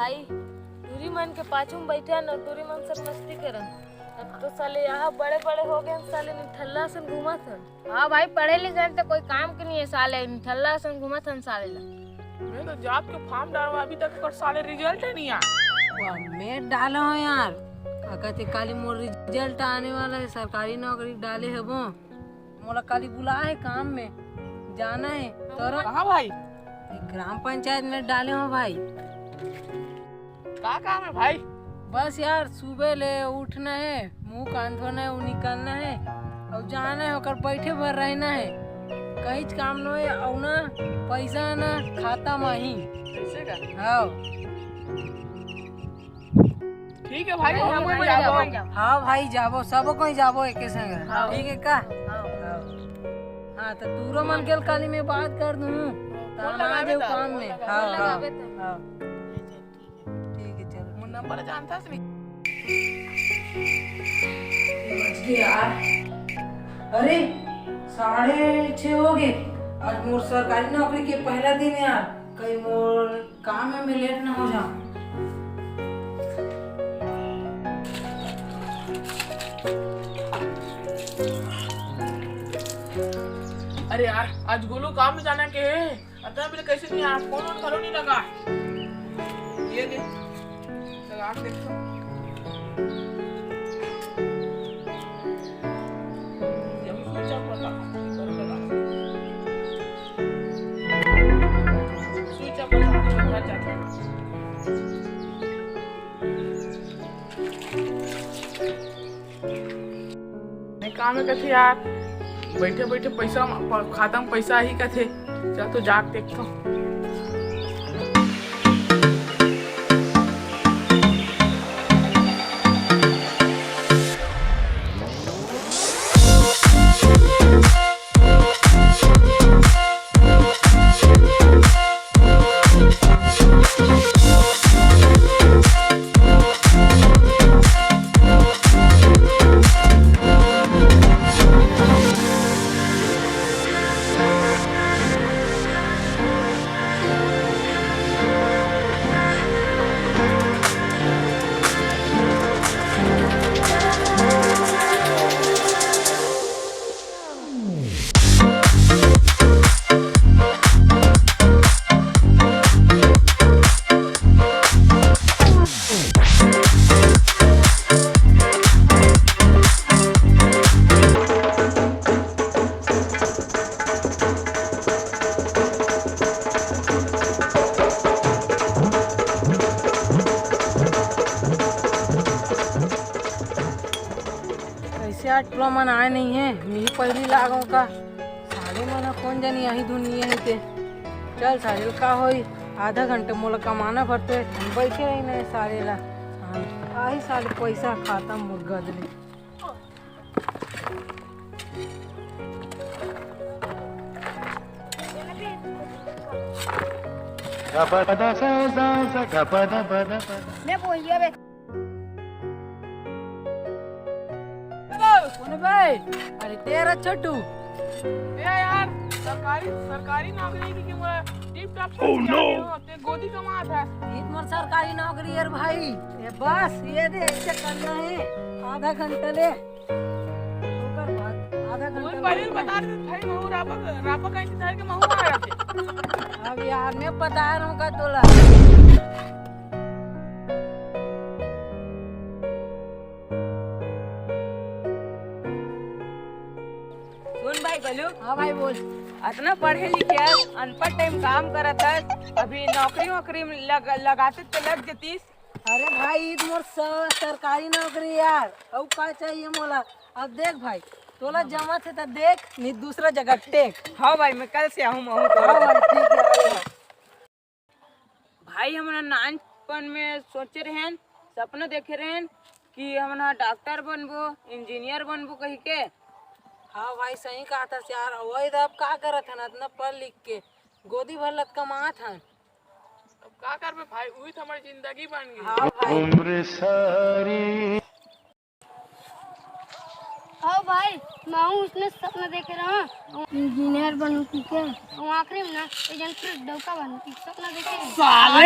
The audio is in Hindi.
भाई दूरी मन के पाछू में बैठा न दूरी मन से मस्ती करन। अब तो साले यहाँ बड़े बड़े हो गए साले निठल्ला सन घूमा था। हाँ भाई पढ़े लिखे तो कोई काम के नहीं है साले निठल्ला सन घूमा था साले ला। मैं तो जॉब के फॉर्म डालवा अभी तक पर साले रिजल्ट ही नहीं आया। मैं डाला हूँ यार कहते काली मोर रिजल्ट आने वाला है सरकारी नौकरी डाले है वो मोला काली बुला है काम में जाना है तोरा कहाँ भाई? ग्राम पंचायत में डाले हो भाई। क्या काम है भाई? बस यार सुबह ले उठना है मुंह कान धोना है निकलना है और जाना है और बैठे भर रहना है कहीं काम न है और ना पैसा ना खाता माही कैसे का? हाँ ठीक है भाई हाँ भाई जाबो सबो कोई जाबो एक संग ठीक है का। हाँ तो तूरो मन के काली में बात कर दूँ काम में। हाँ ठीक है चल मुन्ना नंबर जानता नहीं यार। अरे 6:30 हो गए आज मोर सरकारी नौकरी के पहला दिन यार कहीं मोर काम में लेट ना हो जाऊं। अरे यार आज गोलू काम में जाना के है अतः मेरे कैसे नहीं यार फोन ऑन करो नहीं लगा ये दे लगा के देखो ये हम स्विच ऑफ करता स्विच ऑफ करता नहीं काम है कैसे यार बैठे बैठे पैसा खाता में पैसा ही का थे चल तो जाग देखता हूँ। टोला मन आए नहीं है मी पहली लागो का साढ़े मन कौन जानी यही दुनिया ही ते चल साढ़े का होई आधा घंटे मोला कमाना पड़ते बैठे ही नहीं सारे ला आई साले पैसा खाता मुर्गा दले मैं बोल दिया बे कौन भाई अरे तेरा छोटू यार सरकारी नौकरी की क्यों टिप टॉप अपने गोदी कमा था इतमर सरकारी नौकरी यार भाई ये बस ये दे ऐसे करना है आधा घंटा ले आधा घंटा पहले बता रहे थे भाई महू रापा का इंतजार के महू आ रहे थे अब यार मैं बता रहा हूँ का तोला भाई बोलू। हाँ भाई बोल इतना पढ़े लिखे अनपढ़ टाइम काम करत है अभी नौकरी लगाते तो लग जतीस। अरे भाई मोर सरकारी नौकरी यार अब का चाहिए मोला अब देख भाई तोला जमा थे तो देख नहीं दूसरा जगह टेक। हाँ भाई मैं कल से आऊँ हाँ भाई ठीक है भाई हमारा नानपन में सोचे रहे सपना देखे रहे कि हमारा डॉक्टर बनबो इंजीनियर बनबो कही के। हाँ भाई सही कहा था यार वही तो अब का करत हन इतना पढ़ लिख के गोदी भर लत कमात हन अब का करबे भाई वही तो हमारी जिंदगी बन गई। हाँ भाई उम्र सारी हाँ भाई मैं उसने सपना देखे रहा इंजीनियर बनू के और आखिरी में ना एजेंट डौका बनू सपना देखे साले